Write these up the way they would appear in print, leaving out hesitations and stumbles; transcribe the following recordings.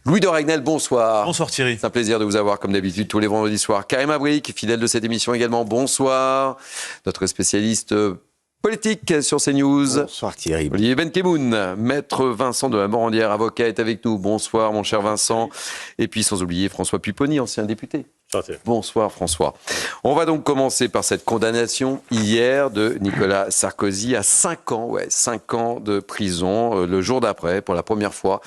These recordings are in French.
Louis de Ragnel, bonsoir. Bonsoir Thierry. C'est un plaisir de vous avoir comme d'habitude tous les vendredis soirs. Karim Abric, fidèle de cette émission également, bonsoir. Notre spécialiste politique sur CNews. Bonsoir Thierry. Olivier Benkemoun, maître Vincent de la Morandière, avocat, est avec nous. Bonsoir mon cher Vincent. Et puis sans oublier François Pupponi, ancien député. Bonsoir François. On va donc commencer par cette condamnation hier de Nicolas Sarkozy à 5 ans, 5 ans de prison, le jour d'après, pour la première fois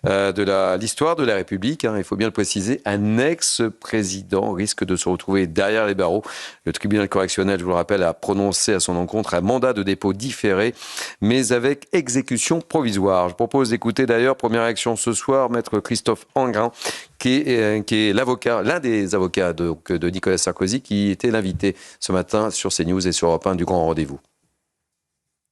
de l'histoire de la République. Il faut bien le préciser, un ex-président risque de se retrouver derrière les barreaux. Le tribunal correctionnel, je vous le rappelle, a prononcé à son encontre un mandat de dépôt différé, mais avec exécution provisoire. Je propose d'écouter d'ailleurs, première réaction ce soir, maître Christophe Angrin, qui est l'avocat, l'un des avocats de Nicolas Sarkozy, qui était l'invité ce matin sur CNews et sur Europe 1 du Grand Rendez-vous.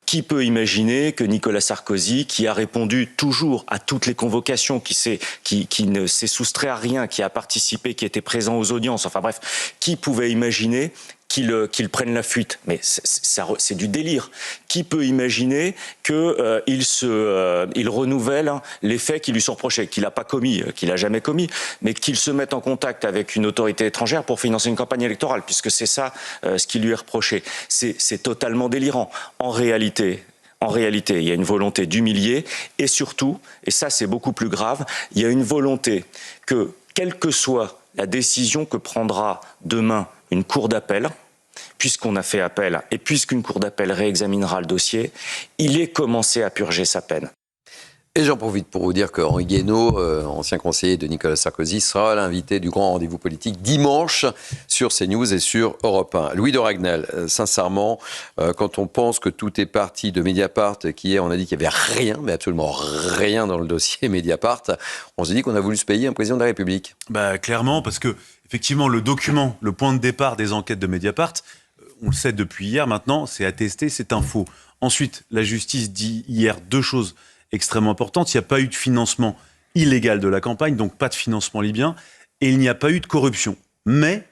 Qui peut imaginer que Nicolas Sarkozy, qui a répondu toujours à toutes les convocations, qui ne s'est soustrait à rien, qui a participé, qui était présent aux audiences, enfin bref, qui pouvait imaginer qu'il prenne la fuite? Mais c'est du délire. Qui peut imaginer qu'il renouvelle les faits qui lui sont reprochés, qu'il n'a pas commis, qu'il n'a jamais commis, mais qu'il se mette en contact avec une autorité étrangère pour financer une campagne électorale, puisque c'est ça ce qui lui est reproché. C'est totalement délirant. En réalité, il y a une volonté d'humilier et surtout, et ça c'est beaucoup plus grave, il y a une volonté que, quelle que soit la décision que prendra demain une cour d'appel, puisqu'on a fait appel et puisqu'une cour d'appel réexaminera le dossier, il est commencé à purger sa peine. Et j'en profite pour vous dire que Henri Guénaud, ancien conseiller de Nicolas Sarkozy, sera l'invité du Grand Rendez-vous politique dimanche sur CNews et sur Europe 1. Louis de Ragnel, sincèrement, quand on pense que tout est parti de Mediapart, qui hier on a dit qu'il n'y avait rien, mais absolument rien dans le dossier Mediapart, on se dit qu'on a voulu se payer un président de la République. Clairement, parce que effectivement, le document, le point de départ des enquêtes de Mediapart, on le sait depuis hier maintenant, c'est attesté, c'est un faux. Ensuite, la justice dit hier deux choses extrêmement importantes. Il n'y a pas eu de financement illégal de la campagne, donc pas de financement libyen, et il n'y a pas eu de corruption. Mais,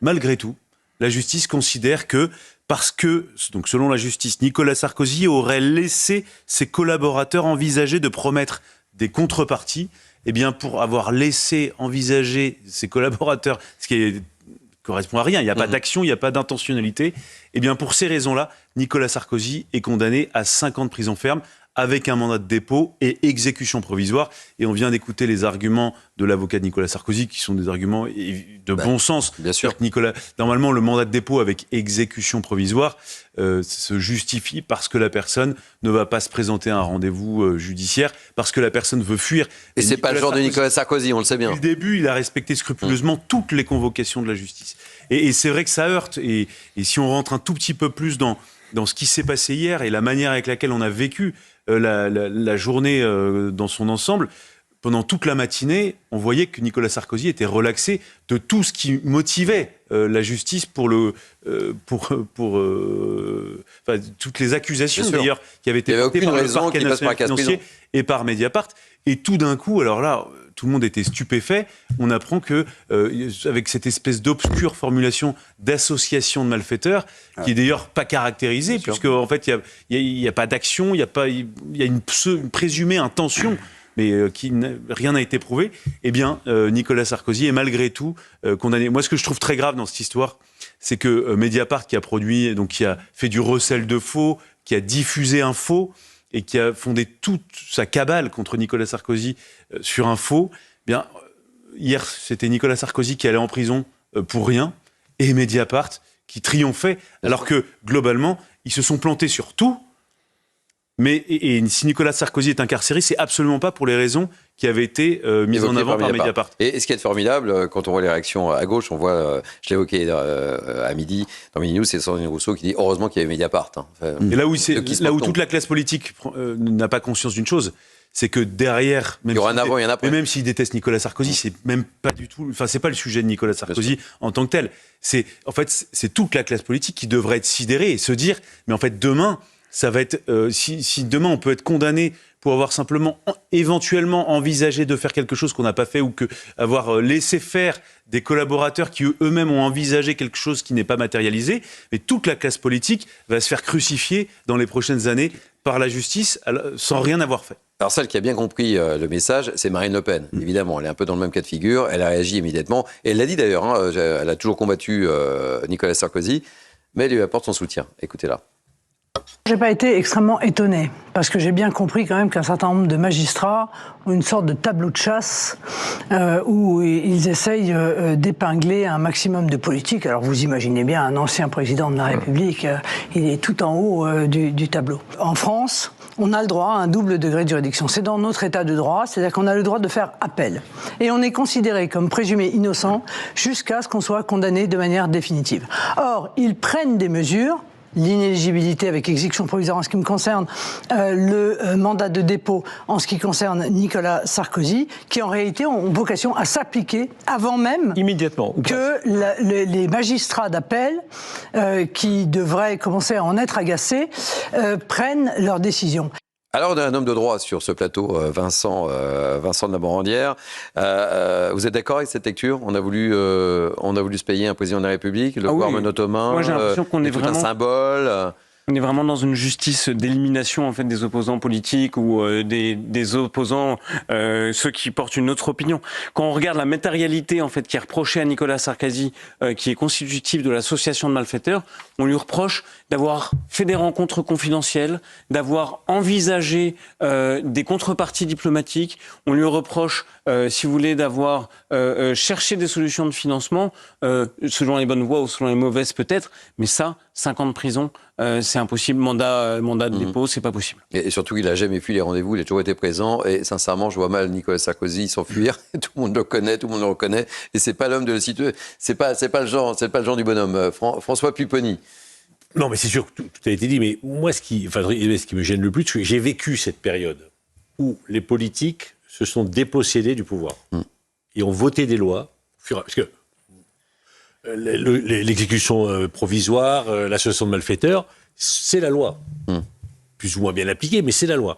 malgré tout, la justice considère que, parce que, donc selon la justice, Nicolas Sarkozy aurait laissé ses collaborateurs envisager de promettre des contreparties, eh bien, pour avoir laissé envisager ses collaborateurs, ce qui correspond à rien, il n'y a pas d'action, il n'y a pas d'intentionnalité, eh bien, pour ces raisons-là, Nicolas Sarkozy est condamné à 5 ans de prison ferme, avec un mandat de dépôt et exécution provisoire. Et on vient d'écouter les arguments de l'avocat de Nicolas Sarkozy, qui sont des arguments de bon sens. Bien sûr. Normalement, le mandat de dépôt avec exécution provisoire se justifie parce que la personne ne va pas se présenter à un rendez-vous judiciaire, parce que la personne veut fuir. Et c'est pas le genre de Nicolas Sarkozy, on le sait bien. Depuis le début, il a respecté scrupuleusement toutes les convocations de la justice. Et c'est vrai que ça heurte. Et si on rentre un tout petit peu plus dans ce qui s'est passé hier et la manière avec laquelle on a vécu la journée dans son ensemble, pendant toute la matinée, on voyait que Nicolas Sarkozy était relaxé de tout ce qui motivait la justice pour toutes les accusations d'ailleurs qui avaient été portées par le parquet national financier et par Mediapart. Et tout d'un coup, alors là, tout le monde était stupéfait. On apprend que, avec cette espèce d'obscure formulation d'association de malfaiteurs, qui est d'ailleurs pas caractérisée, puisque en fait, il y a pas d'action, il y a une présumée intention, mais rien n'a été prouvé. Eh bien, Nicolas Sarkozy est malgré tout condamné. Moi, ce que je trouve très grave dans cette histoire, c'est que Mediapart, qui a fait du recel de faux, qui a diffusé un faux, et qui a fondé toute sa cabale contre Nicolas Sarkozy sur un faux, bien, hier, c'était Nicolas Sarkozy qui allait en prison pour rien, et Mediapart qui triomphait, alors que, globalement, ils se sont plantés sur tout. Mais et si Nicolas Sarkozy est incarcéré, c'est absolument pas pour les raisons qui avaient été mises en avant par Mediapart. Et ce qui est formidable, quand on voit les réactions à gauche, on voit, je l'évoquais à midi, dans Midi News, c'est Sandrine Rousseau qui dit « Heureusement qu'il y avait Mediapart ». Et là où toute la classe politique n'a pas conscience d'une chose, c'est que derrière, même, il y aura un avant et un après. Même s'il déteste Nicolas Sarkozy, c'est même pas du tout, enfin c'est pas le sujet de Nicolas Sarkozy en tant que tel. C'est toute la classe politique qui devrait être sidérée et se dire, mais en fait demain, ça va être, si demain on peut être condamné pour avoir simplement éventuellement envisagé de faire quelque chose qu'on n'a pas fait, ou avoir laissé faire des collaborateurs qui eux-mêmes ont envisagé quelque chose qui n'est pas matérialisé, mais toute la classe politique va se faire crucifier dans les prochaines années par la justice sans rien avoir fait. Alors celle qui a bien compris le message, c'est Marine Le Pen. Évidemment, elle est un peu dans le même cas de figure. Elle a réagi immédiatement. Et elle l'a dit d'ailleurs, hein, elle a toujours combattu Nicolas Sarkozy, mais elle lui apporte son soutien. Écoutez-la. J'ai pas été extrêmement étonné, parce que j'ai bien compris quand même qu'un certain nombre de magistrats ont une sorte de tableau de chasse où ils essayent d'épingler un maximum de politiques. Alors vous imaginez bien, un ancien président de la République, il est tout en haut du tableau. En France, on a le droit à un double degré de juridiction. C'est dans notre état de droit, c'est-à-dire qu'on a le droit de faire appel. Et on est considéré comme présumé innocent jusqu'à ce qu'on soit condamné de manière définitive. Or, ils prennent des mesures, l'inéligibilité avec exécution provisoire en ce qui me concerne, le mandat de dépôt en ce qui concerne Nicolas Sarkozy, qui en réalité ont vocation à s'appliquer avant même immédiatement que les magistrats d'appel, qui devraient commencer à en être agacés, prennent leurs décisions. Alors, on a un homme de droit sur ce plateau, Vincent de la Morandière. Vous êtes d'accord avec cette lecture ? On a voulu se payer un président de la République, le pouvoir monotone. Moi, j'ai l'impression qu'on est tout vraiment un symbole. On est vraiment dans une justice d'élimination en fait des opposants politiques ou des opposants, ceux qui portent une autre opinion. Quand on regarde la matérialité en fait qui est reprochée à Nicolas Sarkozy, qui est constitutive de l'association de malfaiteurs, on lui reproche d'avoir fait des rencontres confidentielles, d'avoir envisagé des contreparties diplomatiques. On lui reproche, si vous voulez, d'avoir cherché des solutions de financement, selon les bonnes voies ou selon les mauvaises peut-être. Mais ça, 5 ans de prison, c'est impossible. Mandat de dépôt, c'est pas possible. Et surtout, il n'a jamais fui les rendez-vous, il a toujours été présent. Et sincèrement, je vois mal Nicolas Sarkozy s'enfuir. Tout le monde le connaît, tout le monde le reconnaît. Et c'est pas l'homme de le situer. C'est pas le genre du bonhomme. François Pupponi. Non, mais c'est sûr que tout a été dit. Mais moi, ce qui me gêne le plus, c'est que j'ai vécu cette période où les politiques se sont dépossédés du pouvoir et ont voté des lois. Parce que l'exécution provisoire, l'association de malfaiteurs, c'est la loi. Plus ou moins bien appliquée, mais c'est la loi.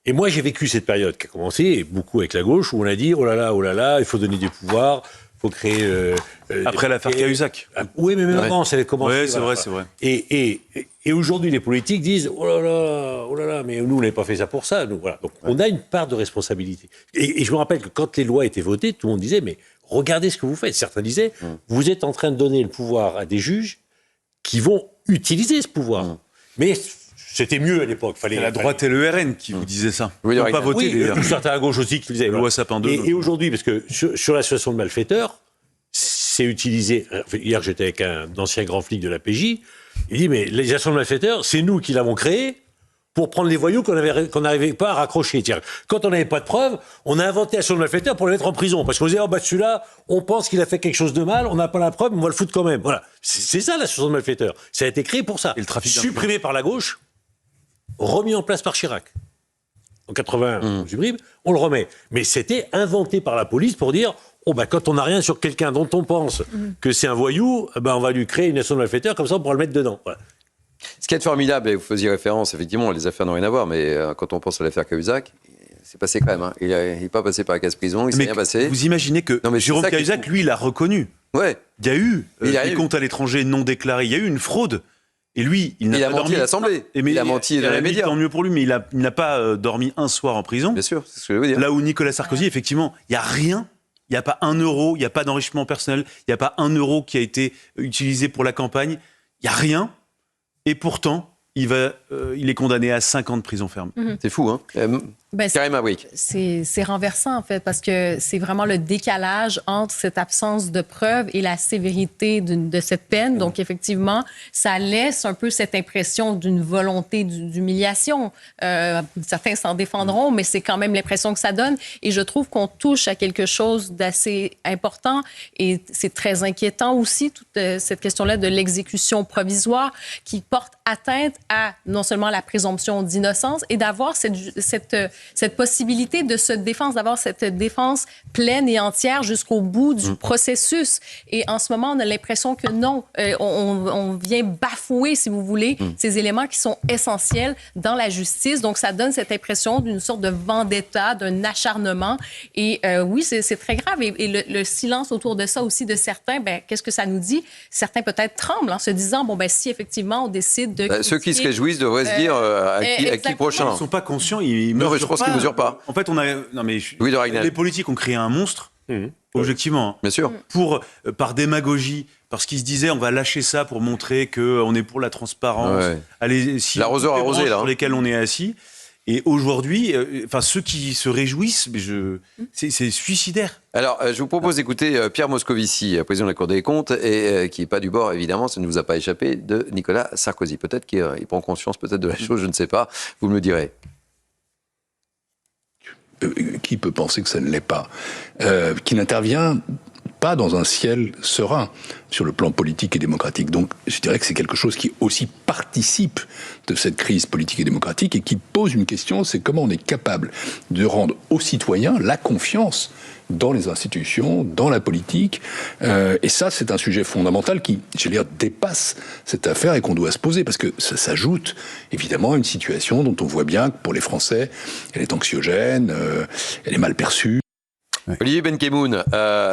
Et moi, j'ai vécu cette période qui a commencé, beaucoup avec la gauche, où on a dit, oh là là, il faut donner des pouvoirs, il faut créer... Après l'affaire Cahuzac. Oui, mais même avant, ça avait commencé. Oui, c'est vrai. Et aujourd'hui, les politiques disent, oh là là, mais nous, on n'avait pas fait ça pour ça. Donc, voilà. Donc, on a une part de responsabilité. Et je me rappelle que quand les lois étaient votées, tout le monde disait, mais regardez ce que vous faites. Certains disaient, vous êtes en train de donner le pouvoir à des juges qui vont utiliser ce pouvoir. Mais c'était mieux à l'époque. C'est la droite et le RN qui vous disaient ça. Ils n'ont pas voté, d'ailleurs. Certains à gauche aussi qui disaient. Loi Sapin 2. Et aujourd'hui, parce que sur l'association de malfaiteurs, c'est utilisé. Hier, j'étais avec un ancien grand flic de la PJ. Il dit, mais les associations de malfaiteurs, c'est nous qui l'avons créée pour prendre les voyous qu'on n'arrivait pas à raccrocher. Tiens, quand on n'avait pas de preuves, on a inventé l'association de malfaiteurs pour le mettre en prison. Parce qu'on disait, celui-là, on pense qu'il a fait quelque chose de mal, on n'a pas la preuve, mais on va le foutre quand même. Voilà. C'est ça, l'association de malfaiteurs. Ça a été créé pour ça. Et le trafic supprimé par la gauche, remis en place par Chirac. En 81, on le remet. Mais c'était inventé par la police pour dire, quand on n'a rien sur quelqu'un dont on pense que c'est un voyou, on va lui créer une association de malfaiteurs, comme ça on pourra le mettre dedans. Voilà. Ce qui est formidable, et vous faisiez référence, effectivement, les affaires n'ont rien à voir, mais quand on pense à l'affaire Cahuzac, c'est passé quand même. Hein. Il n'est pas passé par la case-prison, il s'est rien passé. Vous imaginez que Jérôme Cahuzac, lui, il a reconnu. Ouais. Il y a eu des comptes à l'étranger non déclarés, il y a eu une fraude. Et lui, il a menti à l'Assemblée. Il a menti dans les médias. Tant mieux pour lui, mais il n'a pas dormi un soir en prison. Bien sûr, c'est ce que je veux dire. Là où Nicolas Sarkozy, effectivement, il n'y a rien. Il n'y a pas 1 euro, il n'y a pas d'enrichissement personnel, il n'y a pas 1 euro qui a été utilisé pour la campagne. Il n'y a rien. Et pourtant, il est condamné à 5 ans de prison ferme. C'est fou, hein Karim Abrik. C'est renversant, en fait, parce que c'est vraiment le décalage entre cette absence de preuves et la sévérité de cette peine. Donc, effectivement, ça laisse un peu cette impression d'une volonté d'humiliation. Certains s'en défendront, mais c'est quand même l'impression que ça donne. Et je trouve qu'on touche à quelque chose d'assez important. Et c'est très inquiétant aussi, toute cette question-là de l'exécution provisoire qui porte atteinte à non seulement la présomption d'innocence et d'avoir cette possibilité de se défendre, d'avoir cette défense pleine et entière jusqu'au bout du processus. Et en ce moment, on a l'impression que non, on vient bafouer, si vous voulez, ces éléments qui sont essentiels dans la justice. Donc, ça donne cette impression d'une sorte de vendetta, d'un acharnement. Et oui, c'est très grave. Et le silence autour de ça aussi de certains, qu'est-ce que ça nous dit? Certains peut-être tremblent en se disant, si effectivement on décide de... Ceux qui se réjouissent devraient se dire à qui prochain. Ils ne sont pas conscients, ils meurent pense qu'ils ne mesurent pas. En fait, les politiques ont créé un monstre, objectivement. Bien sûr. Par démagogie, parce qu'ils se disaient on va lâcher ça pour montrer qu'on est pour la transparence. Allez, l'arroseur arrosé, là. Sur lesquels on est assis. Et aujourd'hui, ceux qui se réjouissent, c'est suicidaire. Alors, je vous propose d'écouter Pierre Moscovici, président de la Cour des comptes, et qui n'est pas du bord, évidemment, ça ne vous a pas échappé, de Nicolas Sarkozy. Peut-être qu'il prend conscience peut-être de la chose, je ne sais pas. Vous me le direz. Qui peut penser que ça ne l'est pas, qui n'intervient pas dans un ciel serein sur le plan politique et démocratique. Donc, je dirais que c'est quelque chose qui aussi participe de cette crise politique et démocratique et qui pose une question, c'est comment on est capable de rendre aux citoyens la confiance dans les institutions, dans la politique. Et ça, c'est un sujet fondamental qui, j'allais dire, dépasse cette affaire et qu'on doit se poser parce que ça s'ajoute évidemment à une situation dont on voit bien que pour les Français, elle est anxiogène, elle est mal perçue. Olivier Benkemoun,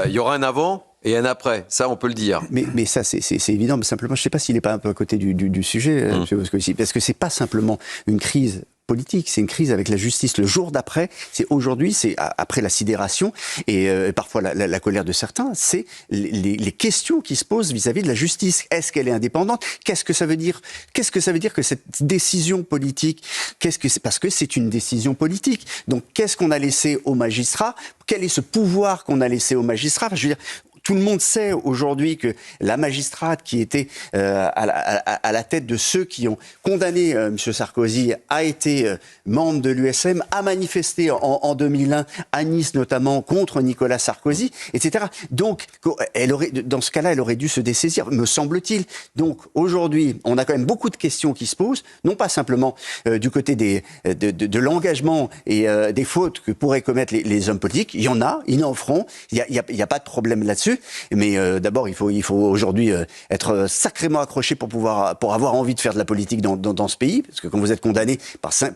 il y aura un avant et un après, ça on peut le dire. Mais ça c'est évident, mais simplement je ne sais pas s'il n'est pas un peu à côté du sujet, parce que c'est pas simplement une crise politique, c'est une crise avec la justice. Le jour d'après, c'est aujourd'hui, c'est après la sidération et parfois la colère de certains, c'est les questions qui se posent vis-à-vis de la justice. Est-ce qu'elle est indépendante ? Qu'est-ce que ça veut dire ? Qu'est-ce que ça veut dire que cette décision politique ? Parce que c'est une décision politique. Donc qu'est-ce qu'on a laissé aux magistrats ? Quel est ce pouvoir qu'on a laissé aux magistrats ? Je veux dire, tout le monde sait aujourd'hui que la magistrate qui était à la tête de ceux qui ont condamné M. Sarkozy a été membre de l'USM, a manifesté en 2001 à Nice notamment contre Nicolas Sarkozy, etc. Donc, dans ce cas-là, elle aurait dû se dessaisir, me semble-t-il. Donc, aujourd'hui, on a quand même beaucoup de questions qui se posent, non pas simplement du côté de l'engagement et des fautes que pourraient commettre les hommes politiques. Il y en a, ils en feront, il n'y a pas de problème là-dessus. Mais d'abord, il faut aujourd'hui être sacrément accroché pour avoir envie de faire de la politique dans ce pays, parce que quand vous êtes condamné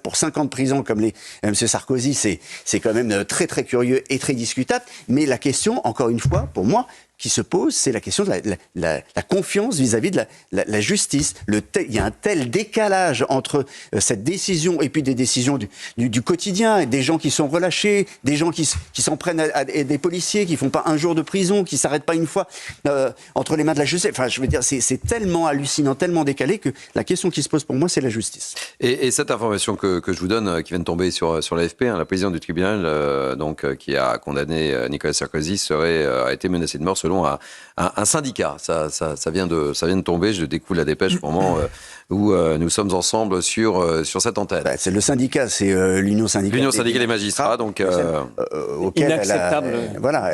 pour 5 ans de prison comme M. Sarkozy, c'est quand même très très curieux et très discutable. Mais la question, encore une fois, pour moi, qui se pose, c'est la question de la confiance vis-à-vis de la justice. Il y a un tel décalage entre cette décision et puis des décisions du quotidien, des gens qui sont relâchés, des gens qui s'en prennent à des policiers, qui font pas un jour de prison, qui s'arrêtent pas une fois entre les mains de la justice. Enfin, je veux dire, c'est tellement hallucinant, tellement décalé que la question qui se pose pour moi, c'est la justice. Et cette information que je vous donne, qui vient de tomber sur l'AFP, la présidente du tribunal, qui a condamné Nicolas Sarkozy, a été menacée de mort selon un syndicat. Ça vient de tomber, je découvre la dépêche au moment où nous sommes ensemble sur cette antenne. C'est le syndicat, c'est l'Union syndicale. L'Union syndicale des magistrats, donc inacceptable.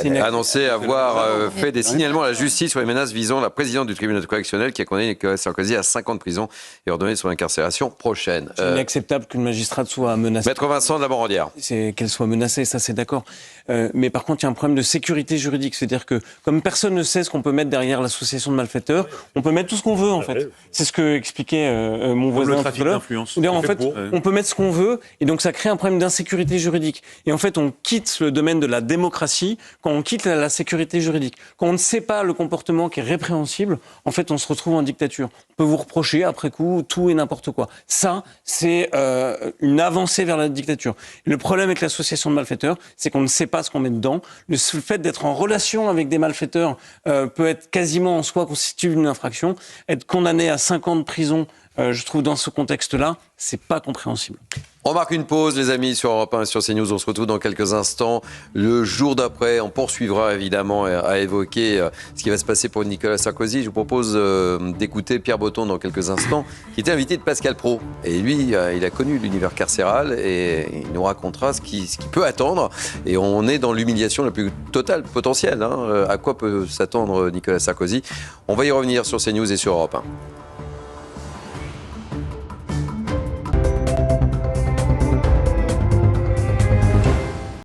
Elle a annoncé avoir fait des signalements à la justice sur les menaces visant la présidente du tribunal correctionnel qui a condamné Nicolas Sarkozy à 5 ans de prison et ordonné son incarcération prochaine. C'est inacceptable qu'une magistrate soit menacée. Maître Vincent de la Morandière. C'est qu'elle soit menacée, ça c'est d'accord. Mais par contre, il y a un problème de sécurité juridique, c'est-à-dire que comme personne ne sait ce qu'on peut mettre derrière l'association de malfaiteurs, on peut mettre tout ce qu'on veut en fait. C'est ce que expliquait mon voisin tout à l'heure. En fait, on peut mettre ce qu'on veut et donc ça crée un problème d'insécurité juridique. Et en fait, on quitte le domaine de la démocratie quand on quitte la sécurité juridique. Quand on ne sait pas le comportement qui est répréhensible, en fait, on se retrouve en dictature. On peut vous reprocher après coup tout et n'importe quoi. Ça, c'est une avancée vers la dictature. Et le problème avec l'association de malfaiteurs, c'est qu'on ne sait pas ce qu'on met dedans. Le fait d'être en relation avec des malfaiteurs peut être quasiment en soi constitué d'une infraction. Être condamné à 5 ans de prison, je trouve dans ce contexte-là, c'est pas compréhensible. On marque une pause, les amis, sur Europe 1 et sur CNews. On se retrouve dans quelques instants. Le jour d'après, on poursuivra évidemment à évoquer ce qui va se passer pour Nicolas Sarkozy. Je vous propose d'écouter Pierre Botton dans quelques instants, qui était invité de Pascal Praud. Et lui, il a connu l'univers carcéral et il nous racontera ce qui peut attendre. Et on est dans l'humiliation la plus totale potentielle. À quoi peut s'attendre Nicolas Sarkozy ? On va y revenir sur CNews et sur Europe 1.